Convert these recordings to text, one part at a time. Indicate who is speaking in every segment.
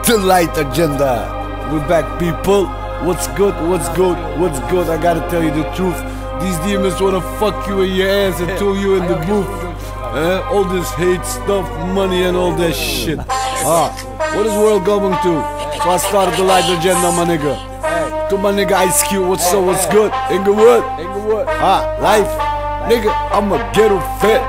Speaker 1: The Light Agenda. We're back, people. What's good? What's good? What's good? I gotta tell you the truth. These demons wanna fuck you in your ass and throw you in the booth. All this hate stuff, money and all that shit. What is world going to? So I started The Light Agenda, my nigga. To my nigga Ice Cube, what's up? What's good? Inglewood. Life. Nigga, I'm a ghetto vet.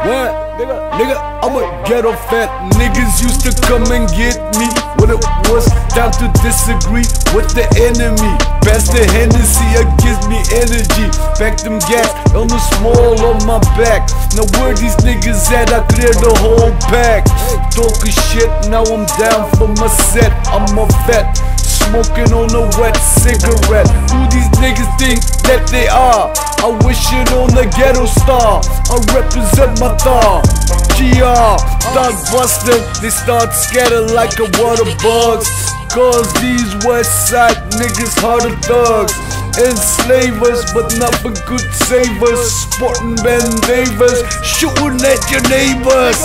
Speaker 1: What? Nigga, I'm a ghetto fat. Niggas used to come and get me when it was time to disagree with the enemy. Pass the Hennessy, it gives me energy. Pack them gas on the small on my back. Now where these niggas at? I cleared the whole pack. Talking shit, now I'm down for my set. I'm a vet, smoking on a wet cigarette. Who these niggas think that they are? I wish it on the ghetto star. I represent my thought. GR, dog busted, they start scatter like a water bugs. Cause these west side niggas harder thugs. Enslave us, but nothing could save us. Sporting bandavers, shooting at your neighbors.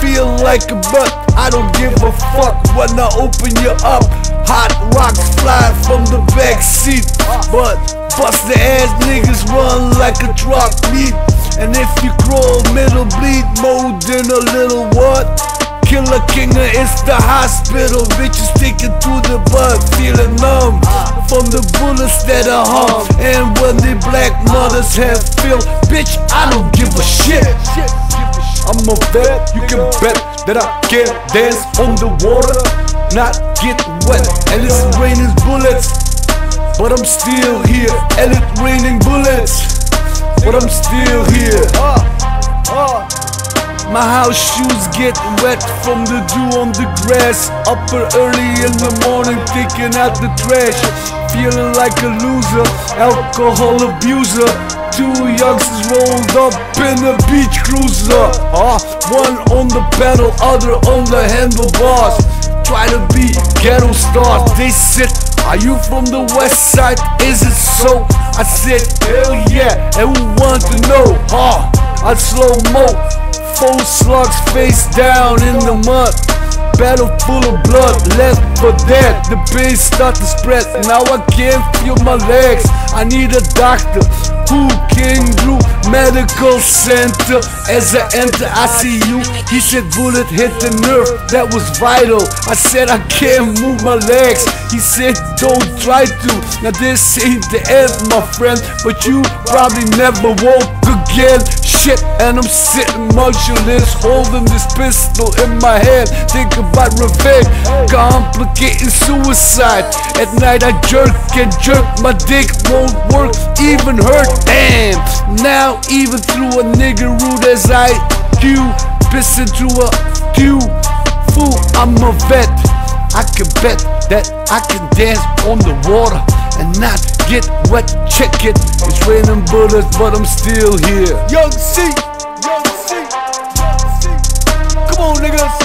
Speaker 1: Feel like a butt, I don't give a fuck when I open you up. Hot rocks fly from the back seat, but bust the ass niggas run like a truck meat. And if you crawl, middle bleed more than a little what? Killer Kinger, it's the hospital. Bitches taken to the butt, feeling numb from the bullets that are hung. And when the black mothers have filled, bitch, I don't give a shit. I'm a vet, you can bet that I can dance on the water, not get wet. And it's raining bullets, but I'm still here. And it's raining bullets, but I'm still here. My house shoes get wet from the dew on the grass. Up early in the morning taking out the trash. Feeling like a loser, alcohol abuser. Two youngsters rolled up in a beach cruiser. One on the pedal, other on the handlebars. Try to be ghetto stars. They said, are you from the west side? Is it so? I said, hell yeah, and who want to know? I slow-mo, 4 slugs face down in the mud. Battle full of blood, left for dead. The pain start to spread, now I can't feel my legs. I need a doctor who came through medical center. As I enter, I see you. He said bullet hit the nerve, that was vital. I said I can't move my legs. He said don't try to. Now this ain't the end, my friend, but you probably never woke again. Shit, and I'm sitting motionless, holding this pistol in my hand. Think about revenge, complicating suicide. At night I jerk and jerk, my dick won't work, even hurt. Damn, now even through a nigga rude as IQ, pissing through a tube. Fool, I'm a vet. I can bet that I can dance on the water and not get wet. Check it, it's raining bullets, but I'm still here. Young C, come on niggas.